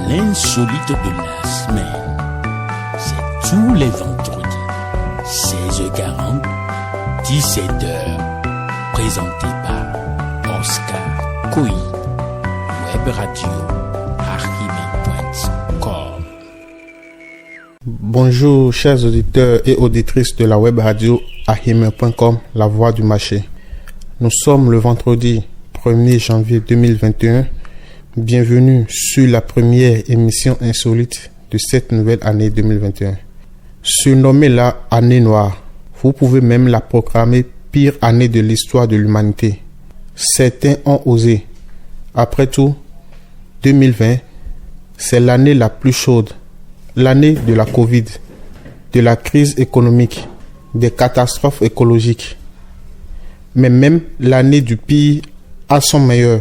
L'insolite de la semaine, c'est tous les vendredis, 16h40, 17h, présenté par Oscar Koyi, Web Radio, Archimède.com. Bonjour chers auditeurs et auditrices de la Web Radio, Archimède.com, la voix du marché. Nous sommes le vendredi 1er janvier 2021. Bienvenue sur la première émission insolite de cette nouvelle année 2021. Surnommée la année noire, vous pouvez même la proclamer pire année de l'histoire de l'humanité. Certains ont osé. Après tout, 2020, c'est l'année la plus chaude, l'année de la Covid, de la crise économique, des catastrophes écologiques. Mais même l'année du pire a son meilleur.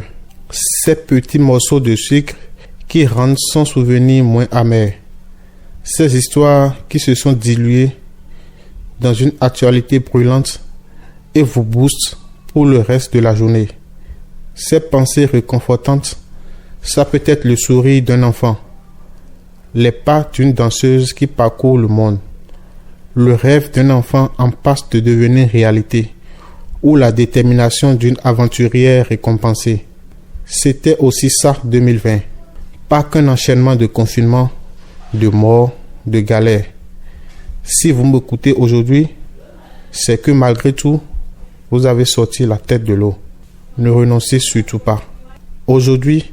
Ces petits morceaux de sucre qui rendent son souvenir moins amer. Ces histoires qui se sont diluées dans une actualité brûlante et vous boostent pour le reste de la journée. Ces pensées réconfortantes, ça peut être le sourire d'un enfant, les pas d'une danseuse qui parcourt le monde, le rêve d'un enfant en passe de devenir réalité, ou la détermination d'une aventurière récompensée. C'était aussi ça 2020. Pas qu'un enchaînement de confinements, de morts, de galères. Si vous m'écoutez aujourd'hui, c'est que malgré tout, vous avez sorti la tête de l'eau. Ne renoncez surtout pas. Aujourd'hui,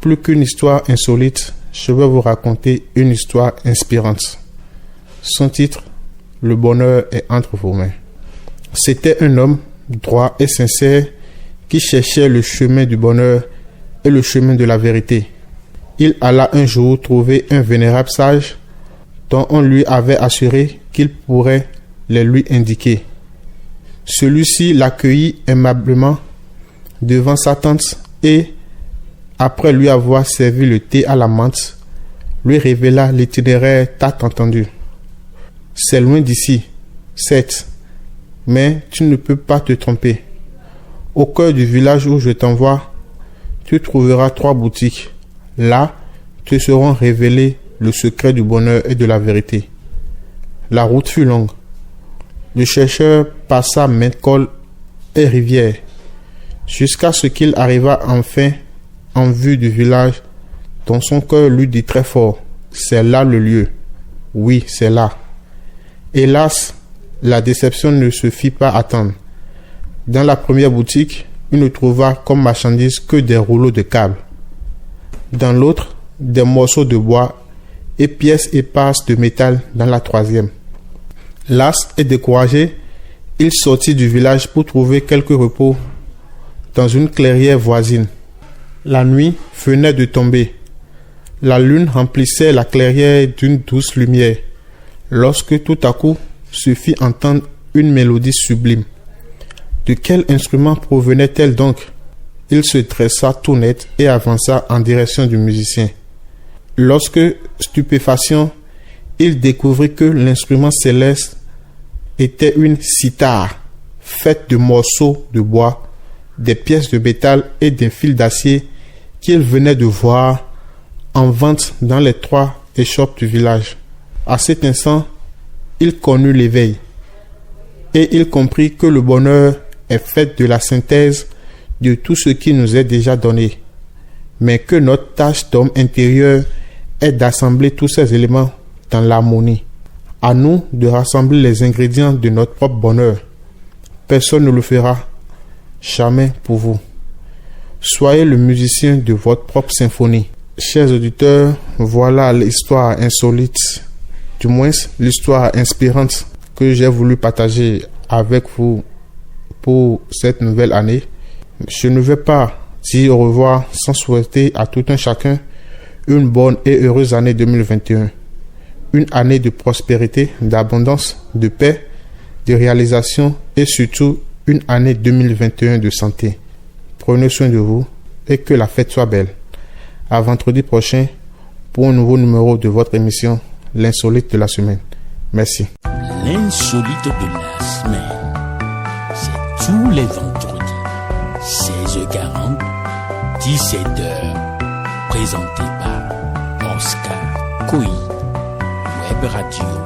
plus qu'une histoire insolite, je vais vous raconter une histoire inspirante. Son titre, Le bonheur est entre vos mains. C'était un homme droit et sincère qui cherchait le chemin du bonheur et le chemin de la vérité. Il alla un jour trouver un vénérable sage dont on lui avait assuré qu'il pourrait les lui indiquer. Celui-ci l'accueillit aimablement devant sa tente et, après lui avoir servi le thé à la menthe, lui révéla l'itinéraire tant entendu. C'est loin d'ici, certes, mais tu ne peux pas te tromper. Au cœur du village où je t'envoie, tu trouveras 3 boutiques. Là, te seront révélés le secret du bonheur et de la vérité. La route fut longue. Le chercheur passa maintes cols et rivières, jusqu'à ce qu'il arriva enfin en vue du village dont son cœur lui dit très fort, c'est là le lieu. Oui, c'est là. Hélas, la déception ne se fit pas attendre. Dans la première boutique, il ne trouva comme marchandise que des rouleaux de câbles. Dans l'autre, des morceaux de bois et pièces éparses de métal dans la troisième. Las et découragé, il sortit du village pour trouver quelque repos dans une clairière voisine. La nuit venait de tomber. La lune remplissait la clairière d'une douce lumière, lorsque tout à coup se fit entendre une mélodie sublime. De quel instrument provenait-elle donc? Il se dressa tout net et avança en direction du musicien. Lorsque, stupéfaction, il découvrit que l'instrument céleste était une cithare, faite de morceaux de bois, des pièces de métal et des fils d'acier qu'il venait de voir en vente dans les 3 échoppes du village. À cet instant, il connut l'éveil et il comprit que le bonheur est fait de la synthèse de tout ce qui nous est déjà donné, mais que notre tâche d'homme intérieur est d'assembler tous ces éléments dans l'harmonie. À nous de rassembler les ingrédients de notre propre bonheur. Personne ne le fera, jamais pour vous. Soyez le musicien de votre propre symphonie. Chers auditeurs, voilà l'histoire insolite, du moins l'histoire inspirante que j'ai voulu partager avec vous pour cette nouvelle année. Je ne vais pas dire au revoir sans souhaiter à tout un chacun une bonne et heureuse année 2021. Une année de prospérité, d'abondance, de paix, de réalisation et surtout une année 2021 de santé. Prenez soin de vous et que la fête soit belle. À vendredi prochain pour un nouveau numéro de votre émission, l'insolite de la semaine. Merci. L'insolite de la semaine, c'est tous les vendredis, 16h40, 17h, présenté par Oscar Koi, Web Radio.